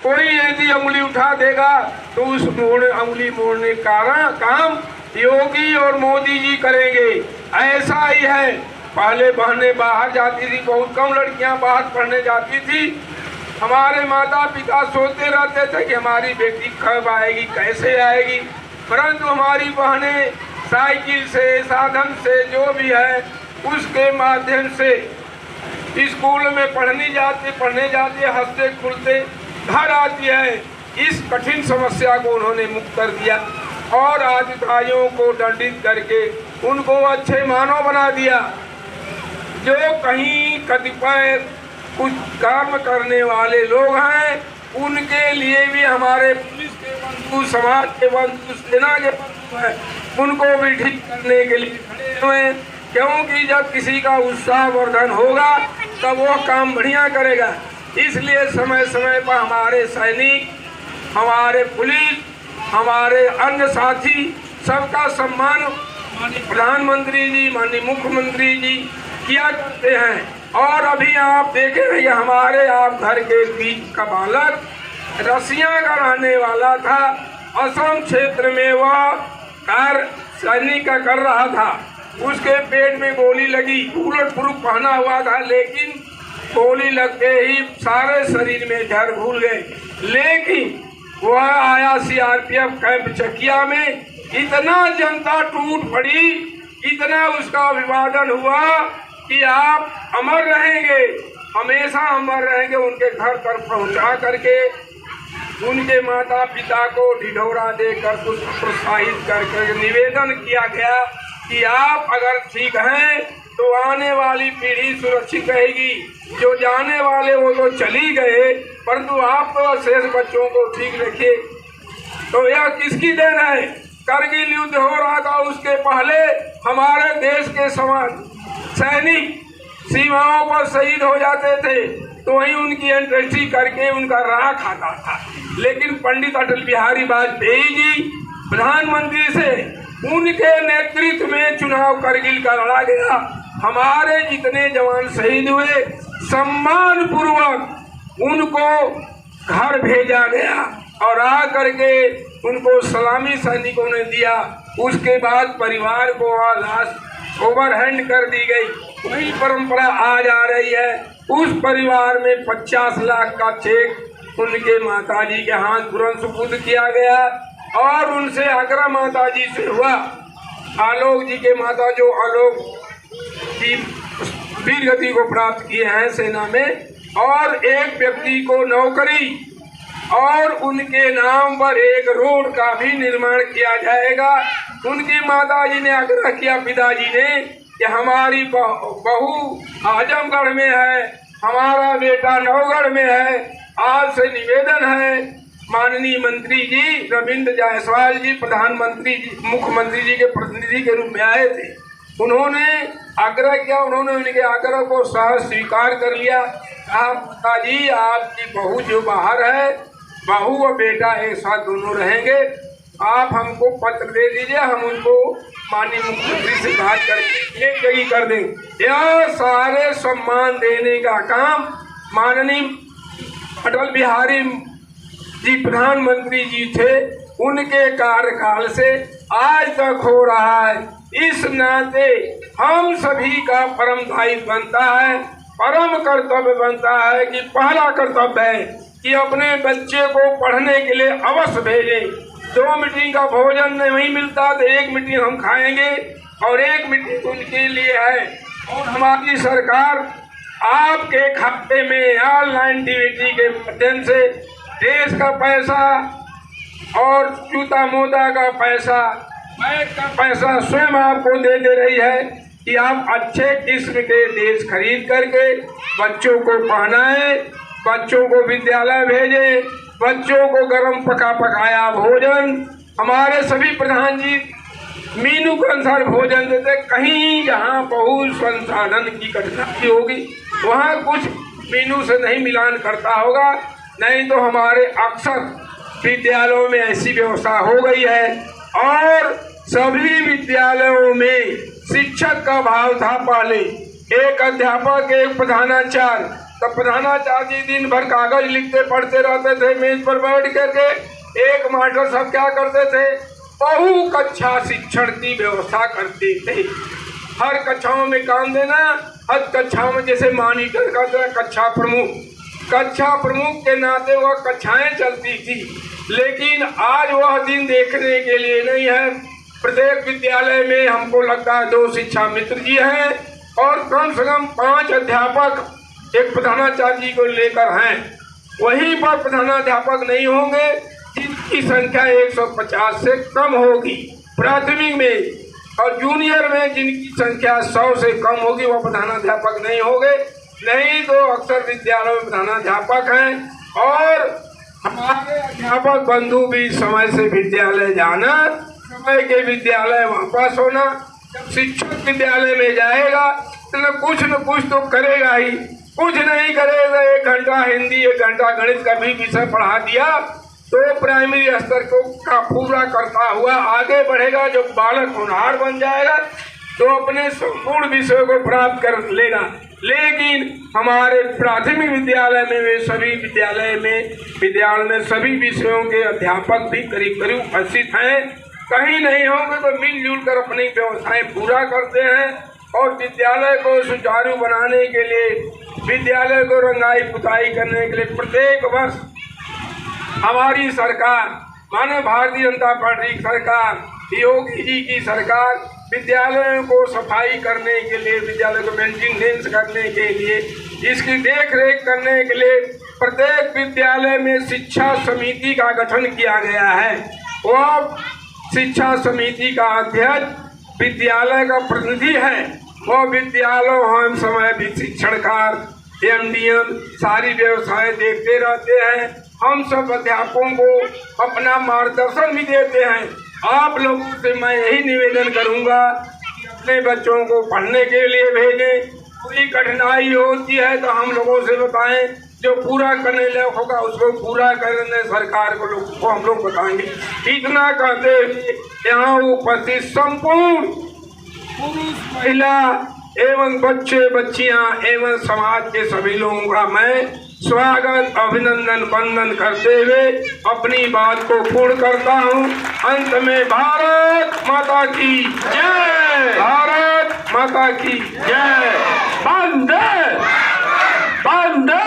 कोई यदि उंगली उठा देगा तो उस उंगली मोड़ने का काम योगी और मोदी जी करेंगे। ऐसा ही है। पहले बहनें बाहर जाती थी, बहुत कम लड़कियां बाहर पढ़ने जाती थी। हमारे माता पिता सोचते रहते थे कि हमारी बेटी कब आएगी, कैसे आएगी, परंतु हमारी बहनें साइकिल से, साधन से, जो भी है उसके माध्यम से स्कूल में पढ़ने जाती है, हंसते खुलते घर आती है। इस कठिन समस्या को उन्होंने मुक्त कर दिया और आदिवासियों को दंडित करके उनको अच्छे मानव बना दिया। जो कहीं कतिपय कुछ कर्म करने वाले लोग हैं, उनके लिए भी हमारे पुलिस के बंधु, समाज के बंधु, सेना के बंधु हैं, उनको भी ठीक करने के लिए खड़े हुए। क्योंकि जब किसी का उत्साह वर्धन होगा तब वो काम बढ़िया करेगा। इसलिए समय समय पर हमारे सैनिक, हमारे पुलिस, हमारे अन्य साथी सबका सम्मान माननीय प्रधानमंत्री जी, माननीय मुख्यमंत्री जी किया करते हैं। और अभी आप देखे रहिए, हमारे आप घर के बीच का बालक रसिया का रहने वाला था। असम क्षेत्र में वह कार्य सैनिक का कर रहा था। उसके पेट में गोली लगी, बुलेट प्रूफ पहना हुआ था, लेकिन गोली लगते ही सारे शरीर में जहर घुल गए। लेकिन वह आया सीआरपीएफ कैंप चकिया में, इतना जनता टूट पड़ी, इतना उसका अभिवादन हुआ कि आप अमर रहेंगे, हमेशा अमर रहेंगे। उनके घर पर पहुंचा करके उनके माता पिता को ढिढोरा देकर कुछ प्रोत्साहित करके निवेदन किया गया कि आप अगर ठीक हैं तो आने वाली पीढ़ी सुरक्षित रहेगी। जो जाने वाले वो तो चली गए, परंतु आप तो शेष बच्चों को ठीक रखिए। तो यह किसकी देन है? करगिल युद्ध हो रहा था, उसके पहले हमारे देश के सैनिक सीमाओं पर शहीद हो जाते थे, तो वहीं उनकी अंत्येष्टि करके उनका राख आता था। लेकिन पंडित अटल बिहारी वाजपेयी जी प्रधानमंत्री से उनके नेतृत्व में चुनाव करगिल का लड़ा गया। हमारे जितने जवान शहीद हुए, सम्मान पूर्वक उनको घर भेजा गया और आ करके उनको सलामी सैनिकों ने दिया। उसके बाद परिवार को लाश ओवरहैंड कर दी गई। वही परंपरा आज आ रही है। उस परिवार में 50 लाख का चेक उनके माताजी के हाथ तुरंत सुपुर्द किया गया और उनसे आग्रह माताजी से हुआ। आलोक जी के माता जो आलोक जी वीर गति को प्राप्त किए हैं सेना में, और एक व्यक्ति को नौकरी और उनके नाम पर एक रोड का भी निर्माण किया जाएगा। उनकी माताजी ने आग्रह किया पिताजी ने कि हमारी बहू आजमगढ़ में है, हमारा बेटा नौगढ़ में है। आज से निवेदन है, माननीय मंत्री जी रविंद्र जायसवाल जी प्रधानमंत्री जी, मुख्यमंत्री जी के प्रतिनिधि के रूप में आए थे। उन्होंने आग्रह किया, उन्होंने उनके आग्रह को सहर्ष स्वीकार कर लिया। आप पिताजी, आपकी बहू जो बाहर है, बहू और बेटा एक साथ दोनों रहेंगे, आप हमको पत्र दे दीजिए, हम उनको माननीय मुख्यमंत्री से बात करके एक जगह कर देंगे। यह सारे सम्मान देने का काम माननीय अटल बिहारी जी प्रधानमंत्री जी थे, उनके कार्यकाल से आज तक हो रहा है। इस नाते हम सभी का परम दायित्व बनता है, परम कर्तव्य बनता है कि पहला कर्तव्य है कि अपने बच्चे को पढ़ने के लिए अवश्य भेजें। 2 मीटिंग का भोजन नहीं मिलता तो 1 मीटिंग हम खाएंगे और 1 मीटिंग उनके लिए है। और हमारी सरकार आपके खाते में ऑनलाइन डीबीटी के माध्यम से देश का पैसा और जूता मोजा का पैसा, बैग का पैसा स्वयं आपको दे रही है कि आप अच्छे किस्म के ड्रेस खरीद करके बच्चों को पहनाएं, बच्चों को विद्यालय भेजें, बच्चों को गर्म पकाया भोजन। हमारे सभी प्रधान जी मीनू के अनुसार भोजन देते। कहीं जहाँ बहुत संसाधन की कठिनाई होगी वहाँ कुछ मीनू से नहीं मिलान करता होगा, नहीं तो हमारे अक्सर विद्यालयों में ऐसी व्यवस्था हो गई है। और सभी विद्यालयों में शिक्षक का भाव था पहले, एक अध्यापक एक प्रधानाचार्य, तब प्रधानाचार्य दिन भर कागज लिखते पढ़ते रहते थे मेज पर बैठ करके। एक मास्टर साहब क्या करते थे, बहु कक्षा शिक्षण की व्यवस्था करते थे। हर कक्षाओं में काम देना, हर कक्षाओं में जैसे मॉनिटर का था कक्षा प्रमुख के नाते वह कक्षाएं चलती थी। लेकिन आज वह दिन देखने के लिए नहीं है। प्रत्येक विद्यालय में हमको लगता है 2 शिक्षा मित्र जी हैं और कम से कम 5 अध्यापक एक प्रधानाचार्य जी को लेकर हैं। वहीं पर प्रधानाध्यापक नहीं होंगे जिनकी संख्या 150 से कम होगी प्राथमिक में, और जूनियर में जिनकी संख्या 100 से कम होगी वो प्रधानाध्यापक नहीं होंगे। नहीं तो अक्सर विद्यालयों में प्रधानाध्यापक हैं और हमारे अध्यापक बंधु भी समय से विद्यालय जाना, समय के विद्यालय वापस होना। जब शिक्षक विद्यालय में जाएगा तो न कुछ तो करेगा ही, कुछ नहीं करेगा। 1 घंटा हिंदी 1 घंटा गणित का भी विषय पढ़ा दिया तो प्राइमरी स्तर को का पूरा करता हुआ आगे बढ़ेगा। जो बालक होनहार बन जाएगा तो अपने संपूर्ण विषयों को प्राप्त कर लेगा। लेकिन हमारे प्राथमिक विद्यालय में वे सभी विद्यालय में सभी विषयों के अध्यापक भी करीब करीब उपस्थित हैं। कहीं नहीं होंगे तो मिलजुल कर अपनी व्यवस्थाएं पूरा करते हैं और विद्यालय को सुचारू बनाने के लिए, विद्यालय को रंगाई पुताई करने के लिए प्रत्येक वर्ष हमारी सरकार, माननीय भारतीय जनता पार्टी की सरकार, योगी जी की सरकार विद्यालयों को सफाई करने के लिए, विद्यालय को मेंटेनेंस करने के लिए, इसकी देख रेख करने के लिए प्रत्येक विद्यालय में शिक्षा समिति का गठन किया गया है। वह शिक्षा समिति का अध्यक्ष विद्यालय का प्रतिनिधि है। वह विद्यालय हम समय भी शिक्षणकार एमडीएम सारी व्यवस्थाएं देखते रहते हैं। हम सब अध्यापकों को अपना मार्गदर्शन भी देते हैं। आप लोगों से मैं यही निवेदन करूंगा कि अपने बच्चों को पढ़ने के लिए भेजें। कोई कठिनाई होती है तो हम लोगों से बताएं, जो पूरा करने लायक होगा उसको पूरा करने सरकार को हम लोग बताएंगे। इतना कहते हुए यहाँ उपस्थित संपूर्ण पुरुष महिला एवं बच्चे बच्चियां एवं समाज के सभी लोगों का मैं स्वागत अभिनंदन वंदन करते हुए अपनी बात को पूर्ण करता हूँ। अंत में भारत माता की जय, भारत माता की जय। वंदे वंदे।